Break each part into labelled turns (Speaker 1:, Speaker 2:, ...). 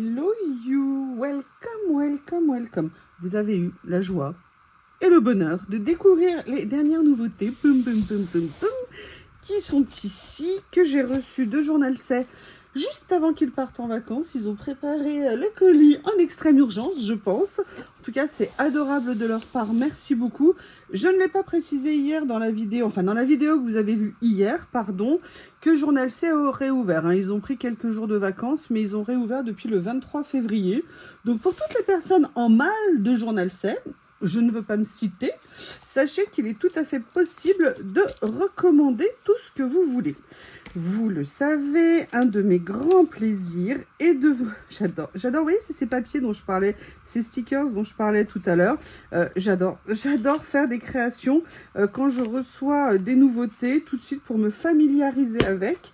Speaker 1: Hello you, welcome, welcome, welcome. Vous avez eu la joie et le bonheur de découvrir les dernières nouveautés qui sont ici, que j'ai reçues de Journal C juste avant qu'ils partent en vacances. Ils ont préparé le colis en extrême urgence, je pense. En tout cas, c'est adorable de leur part. Merci beaucoup. Je ne l'ai pas précisé hier dans la vidéo, enfin dans la vidéo que vous avez vue hier, pardon, que Journal C a réouvert. Ils ont pris quelques jours de vacances, mais ils ont réouvert depuis le 23 février. Donc pour toutes les personnes en mal de Journal C, je ne veux pas me citer, sachez qu'il est tout à fait possible de recommander tout ce que vous voulez. Vous le savez, un de mes grands plaisirs est de... J'adore, vous voyez, c'est ces papiers dont je parlais, ces stickers dont je parlais tout à l'heure. J'adore faire des créations quand je reçois des nouveautés, tout de suite pour me familiariser avec.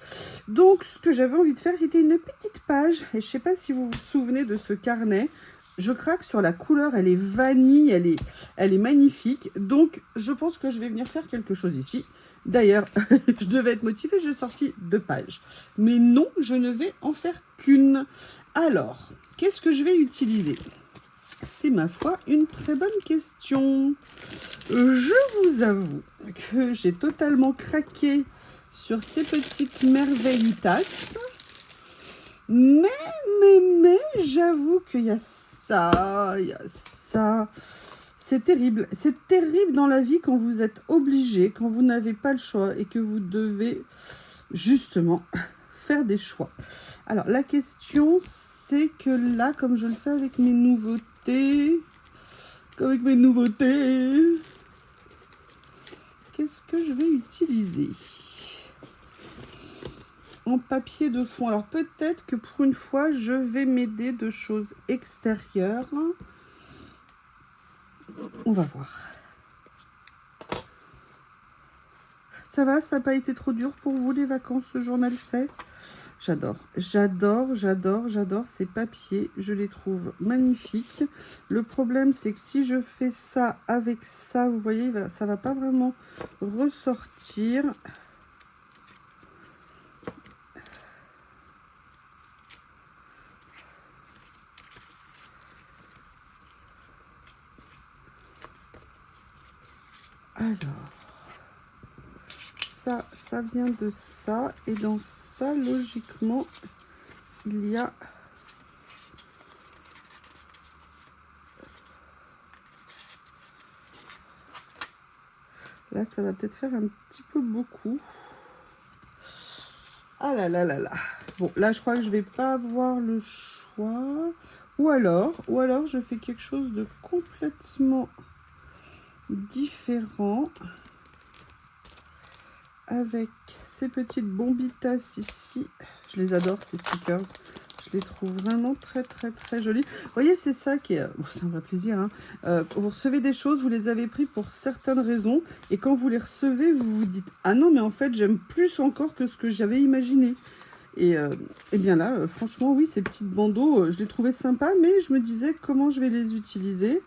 Speaker 1: Donc, ce que j'avais envie de faire, c'était une petite page, et je ne sais pas si vous vous souvenez de ce carnet. Je craque sur la couleur, elle est vanille, elle est magnifique. Donc, je pense que je vais venir faire quelque chose ici. D'ailleurs, je devais être motivée, j'ai sorti 2 pages. Mais non, je ne vais en faire qu'une. Alors, qu'est-ce que je vais utiliser? C'est, ma foi, une très bonne question. Je vous avoue que j'ai totalement craqué sur ces petites merveillitas. Mais, j'avoue qu'il y a ça, C'est terrible dans la vie quand vous êtes obligé, quand vous n'avez pas le choix et que vous devez justement faire des choix. Alors la question, c'est que là, comme je le fais avec mes nouveautés, qu'est-ce que je vais utiliser en papier de fond? Alors peut-être que pour une fois, je vais m'aider de choses extérieures. On va voir. Ça va, ça n'a pas été trop dur pour vous les vacances, ce Journal C? J'adore ces papiers, je les trouve magnifiques. Le problème, c'est que si je fais ça avec ça, vous voyez, ça va pas vraiment ressortir. Alors, ça vient de ça, et dans ça, logiquement, il y a... Là, ça va peut-être faire un petit peu beaucoup. Ah là là là là. Bon, là, je crois que je vais pas avoir le choix. Ou alors, je fais quelque chose de complètement différent. Avec ces petites bombitas ici. Je les adore, ces stickers. Je les trouve vraiment très jolis. Vous voyez, c'est ça qui est... c'est un vrai plaisir. Vous recevez des choses, vous les avez pris pour certaines raisons. Et quand vous les recevez, vous vous dites, ah non, mais en fait, j'aime plus encore que ce que j'avais imaginé. Et bien là, franchement, oui, ces petites bandeaux, je les trouvais sympas. Mais je me disais, comment je vais les utiliser?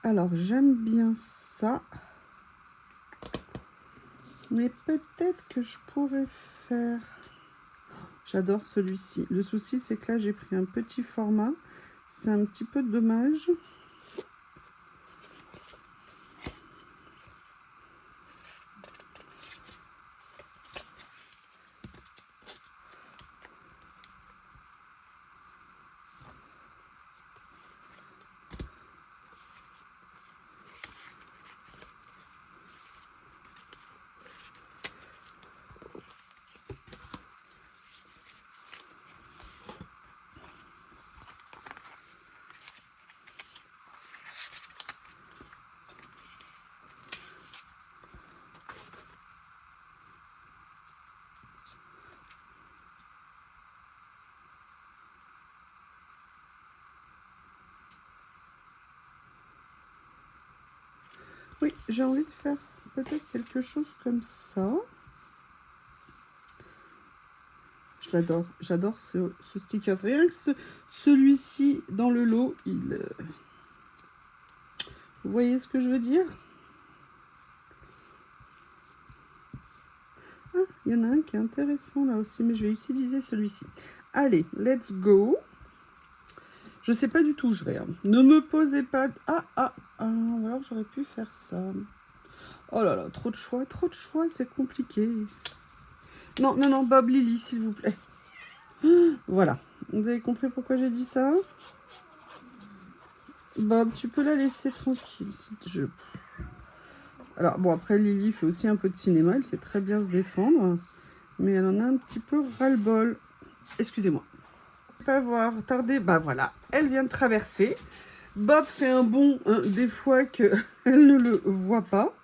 Speaker 1: Alors, j'aime bien ça. Mais peut-être que je pourrais faire... J'adore celui-ci. Le souci, c'est que là, j'ai pris un petit format. C'est un petit peu dommage. Oui, j'ai envie de faire peut-être quelque chose comme ça. Je l'adore, j'adore ce sticker. Rien que celui-ci dans le lot, il... Vous voyez ce que je veux dire? Ah, Il y en a un qui est intéressant là aussi, mais je vais utiliser celui-ci. Allez, let's go. Je sais pas du tout où je vais. Hein. Ne me posez pas... ou alors j'aurais pu faire ça. Oh là là, trop de choix, c'est compliqué. Non, non, non, Bob Lily, s'il vous plaît. Voilà. Vous avez compris pourquoi j'ai dit ça? Bob, tu peux la laisser tranquille. Alors, bon, après, Lily fait aussi un peu de cinéma. Elle sait très bien se défendre. Mais elle en a un petit peu ras-le-bol. Excusez-moi. Pas avoir tardé. Bah voilà, elle vient de traverser. Bob fait un bond hein, des fois qu'elle ne le voit pas.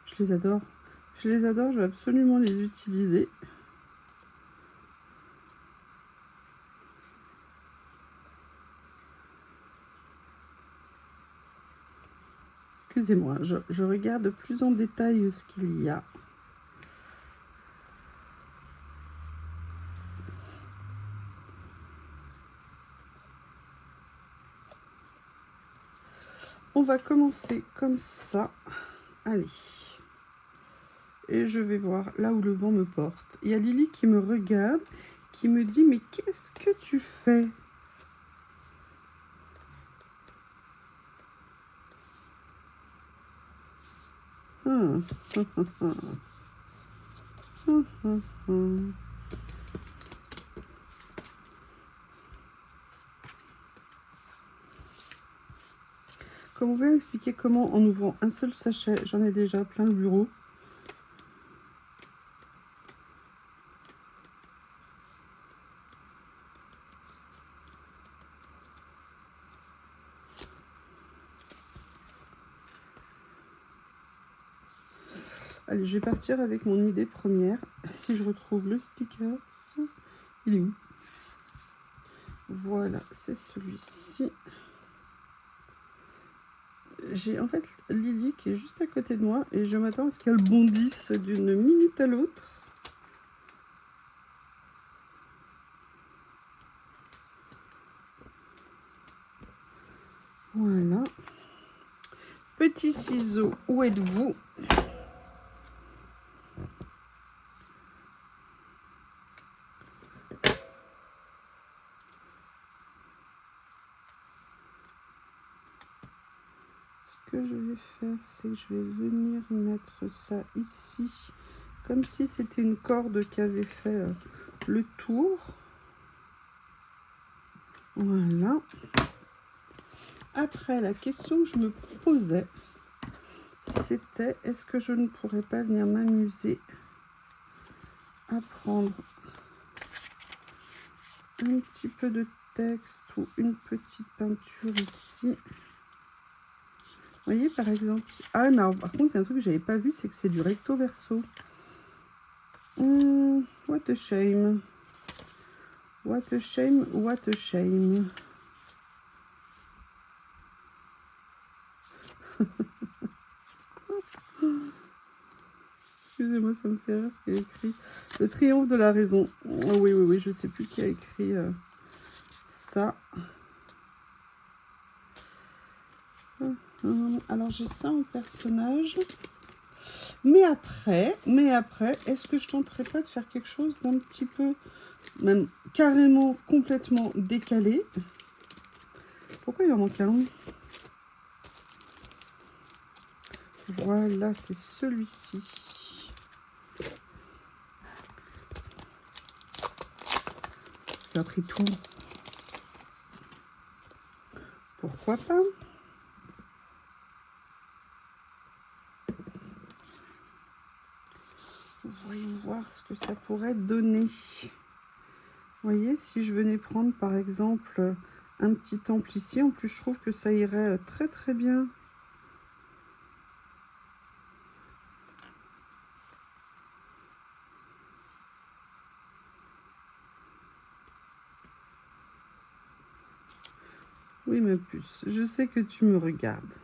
Speaker 1: Je les adore. Je les adore, je vais absolument les utiliser. Excusez-moi, je regarde plus en détail ce qu'il y a. On va commencer comme ça. Allez. Et je vais voir là où le vent me porte. Il y a Lily qui me regarde, qui me dit « Mais qu'est-ce que tu fais ?» Comme vous pouvez m'expliquer comment, en ouvrant un seul sachet, j'en ai déjà plein le bureau. Allez, je vais partir avec mon idée première. Si je retrouve le sticker, il est où? Voilà, c'est celui-ci. J'ai en fait Lily qui est juste à côté de moi et je m'attends à ce qu'elle bondisse d'une minute à l'autre. Voilà. Petit ciseau, où êtes-vous? Ce que je vais faire, c'est que je vais venir mettre ça ici, comme si c'était une corde qui avait fait le tour. Voilà. Après, la question que je me posais, c'était est-ce que je ne pourrais pas venir m'amuser à prendre un petit peu de texte ou une petite peinture ici. Vous voyez par exemple, ah non, par contre il y a un truc que j'avais pas vu, c'est que c'est du recto verso. What a shame. What a shame, what a shame. Excusez-moi, ça me fait rire ce qu'il y a écrit. Le triomphe de la raison. Oh, oui, oui, oui, je sais plus qui a écrit ça. Alors j'ai ça en personnage. Mais après, est-ce que je tenterais pas de faire quelque chose d'un petit peu, même carrément complètement décalé? Pourquoi il en manque un? Voilà, c'est celui-ci. J'ai appris tout. Pourquoi pas? Voyons voir ce que ça pourrait donner. Vous voyez, si je venais prendre par exemple un petit temple ici, en plus je trouve que ça irait très très bien. Oui ma puce, je sais que tu me regardes.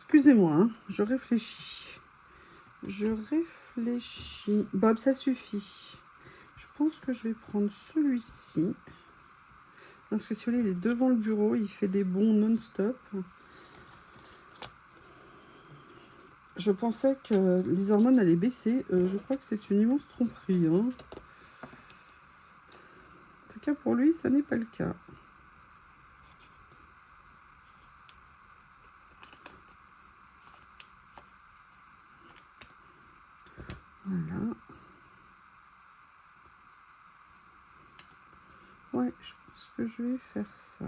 Speaker 1: Excusez-moi, hein, je réfléchis. Je réfléchis. Bob, ça suffit. Je pense que je vais prendre celui-ci. Parce que si vous voulez, il est devant le bureau. Il fait des bonds non-stop. Je pensais que les hormones allaient baisser. Je crois que c'est une immense tromperie. Hein. En tout cas, pour lui, ça n'est pas le cas. Voilà. Ouais, je pense que je vais faire ça.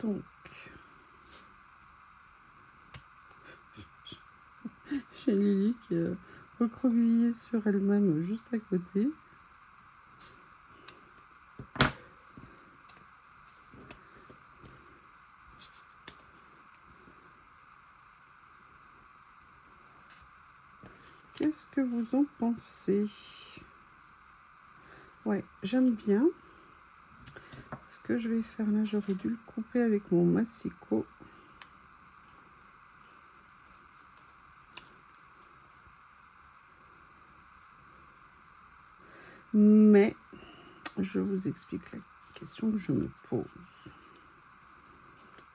Speaker 1: Donc, chez Lily qui est recroquevillée sur elle-même juste à côté. Qu'est-ce que vous en pensez? Ouais, j'aime bien. Ce que je vais faire là, j'aurais dû le couper avec mon massicot. Mais je vous explique la question que je me pose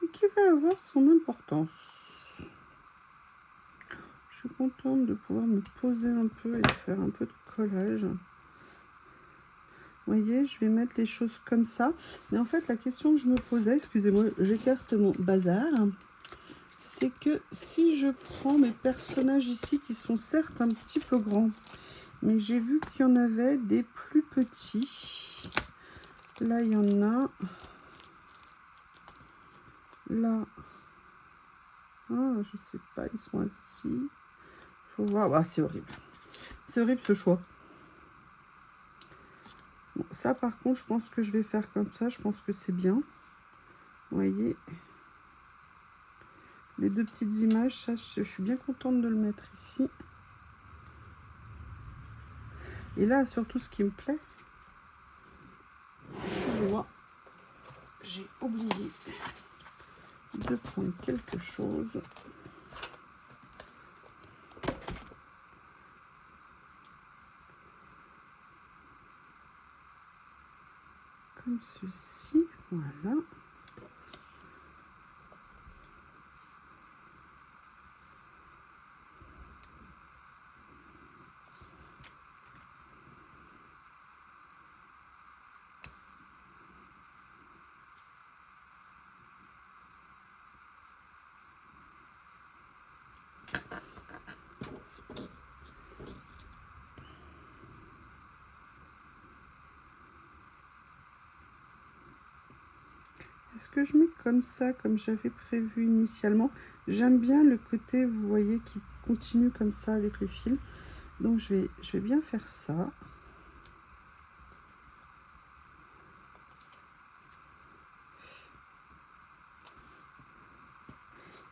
Speaker 1: et qui va avoir son importance. Je suis contente de pouvoir me poser un peu et de faire un peu de collage. Vous voyez, je vais mettre les choses comme ça. Mais en fait, la question que je me posais, excusez-moi, j'écarte mon bazar, c'est que si je prends mes personnages ici, qui sont certes un petit peu grands, mais j'ai vu qu'il y en avait des plus petits. Là, il y en a. Là. Ah, je sais pas, ils sont assis. Faut voir. Ah, c'est horrible. C'est horrible ce choix. Bon, ça, par contre, je pense que je vais faire comme ça. Je pense que c'est bien. Vous voyez. Les deux petites images, ça, je suis bien contente de le mettre ici. Et là, surtout, ce qui me plaît, excusez-moi, j'ai oublié de prendre quelque chose. Comme ceci, voilà. Est-ce que je mets comme ça, comme j'avais prévu initialement? J'aime bien le côté, vous voyez, qui continue comme ça avec le fil. Donc, je vais bien faire ça.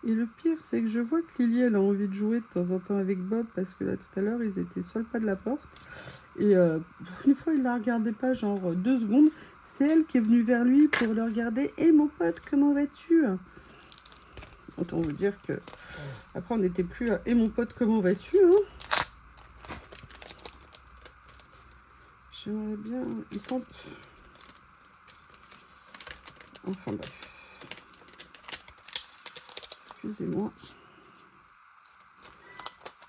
Speaker 1: Et le pire, c'est que je vois que Lily, elle a envie de jouer de temps en temps avec Bob, parce que là, tout à l'heure, ils étaient sur le pas de la porte. Et une fois, il la regardait pas, genre 2 secondes. C'est elle qui est venue vers lui pour le regarder. « Hé, mon pote, comment vas-tu » Autant vous dire que après, on n'était plus à « Hé, mon pote, comment vas-tu » hein. J'aimerais bien... Ils sentent... Enfin, bref. Excusez-moi.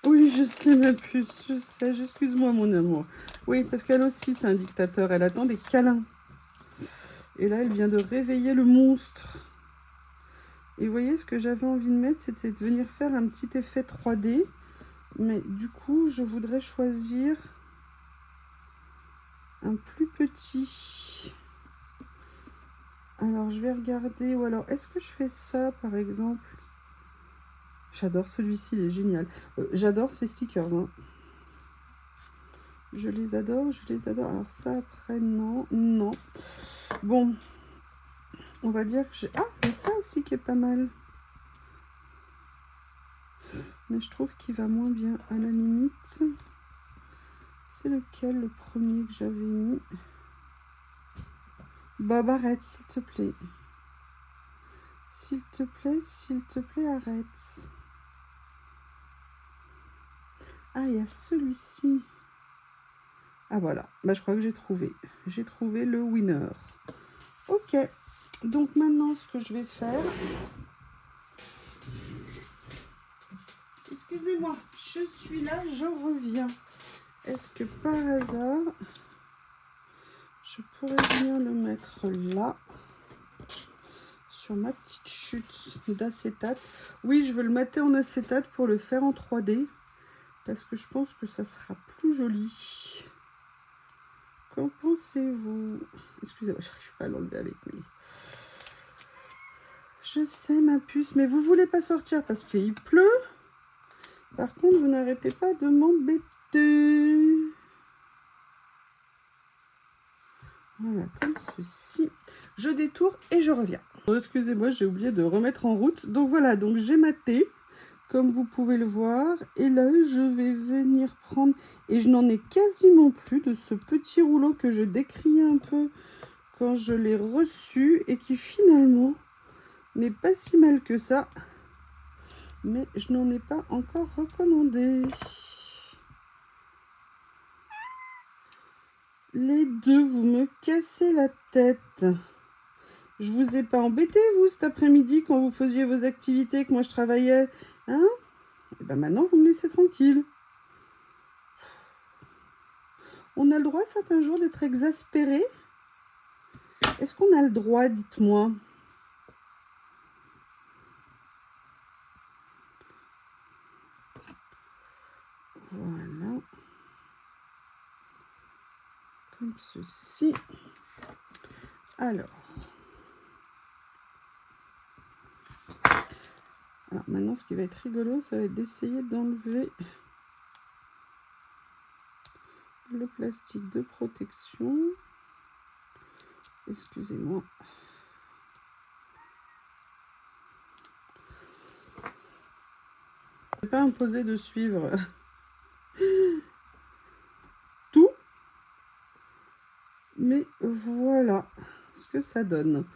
Speaker 1: Oui, je sais ma puce, je sais. Excuse-moi, mon amour. Oui, parce qu'elle aussi, c'est un dictateur. Elle attend des câlins. Et là, elle vient de réveiller le monstre. Et vous voyez, ce que j'avais envie de mettre, c'était de venir faire un petit effet 3D. Mais du coup, je voudrais choisir un plus petit. Alors, je vais regarder. Ou alors, est-ce que je fais ça, par exemple? J'adore celui-ci, il est génial. J'adore ces stickers. Hein. Je les adore, je les adore. Alors ça, après, non, non. Bon, on va dire que j'ai... Ah, il y a ça aussi qui est pas mal. mais je trouve qu'il va moins bien. À la limite, c'est lequel le premier que j'avais mis? Bob, arrête, s'il te plaît. S'il te plaît, arrête. Ah, il y a celui-ci. Ah, voilà. Bah, je crois que j'ai trouvé. J'ai trouvé le winner. Ok. Donc, maintenant, ce que je vais faire... Excusez-moi, je suis là, je reviens. Est-ce que par hasard, je pourrais venir le mettre là, sur ma petite chute d'acétate? Oui, je veux le mater en acétate pour le faire en 3D, parce que je pense que ça sera plus joli. Qu'en pensez-vous? Excusez-moi, je n'arrive pas à l'enlever avec mes... Je sais, ma puce, mais vous voulez pas sortir parce qu'il pleut? Par contre, vous n'arrêtez pas de m'embêter. Voilà, comme ceci. Je détourne et je reviens. Excusez-moi, j'ai oublié de remettre en route. Donc voilà, donc j'ai maté, comme vous pouvez le voir. Et là, je vais venir prendre... Et je n'en ai quasiment plus de ce petit rouleau que je décriais un peu quand je l'ai reçu. Et qui finalement n'est pas si mal que ça. Mais je n'en ai pas encore recommandé. Les deux, vous me cassez la tête. Je vous ai pas embêté, vous, cet après-midi, quand vous faisiez vos activités, que moi je travaillais. Hein? Et ben maintenant, vous me laissez tranquille. On a le droit, certains jours, d'être exaspéré? Est-ce qu'on a le droit, dites-moi? Voilà. Comme ceci. Alors maintenant, ce qui va être rigolo, ça va être d'essayer d'enlever le plastique de protection. Excusez-moi. Je n'ai pas imposé de suivre tout, mais voilà ce que ça donne.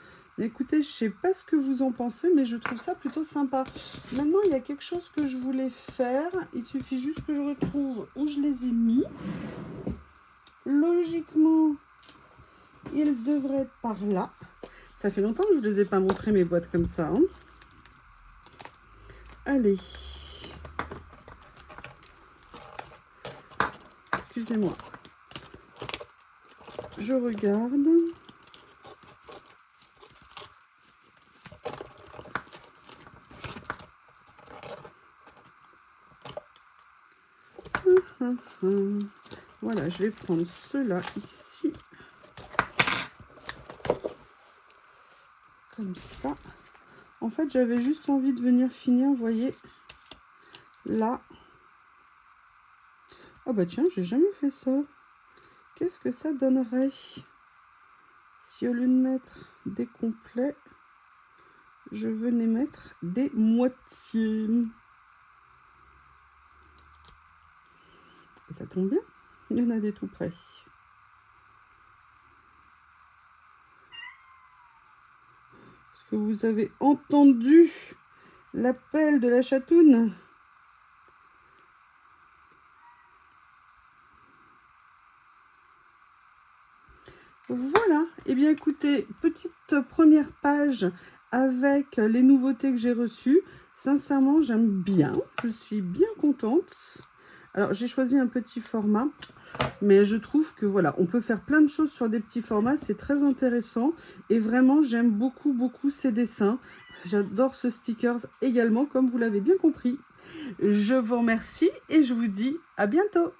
Speaker 1: Écoutez, je sais pas ce que vous en pensez, mais je trouve ça plutôt sympa. Maintenant, il y a quelque chose que je voulais faire. Il suffit juste que je retrouve où je les ai mis. Logiquement, ils devraient être par là. Ça fait longtemps que je ne vous ai pas montré mes boîtes comme ça. Hein. Allez. Excusez-moi. Je regarde. Voilà, je vais prendre ceux-là ici. Comme ça. En fait, j'avais juste envie de venir finir, vous voyez, là. Ah bah tiens, j'ai jamais fait ça. Qu'est-ce que ça donnerait si au lieu de mettre des complets, je venais mettre des moitiés? Et ça tombe bien, il y en a des tout près. Est-ce que vous avez entendu l'appel de la chatoune? Voilà, et bien écoutez, petite première page avec les nouveautés que j'ai reçues. Sincèrement, j'aime bien, je suis bien contente. Alors, j'ai choisi un petit format, mais je trouve que voilà, on peut faire plein de choses sur des petits formats, c'est très intéressant. Et vraiment, j'aime beaucoup, beaucoup ces dessins. J'adore ce stickers également, comme vous l'avez bien compris. Je vous remercie et je vous dis à bientôt.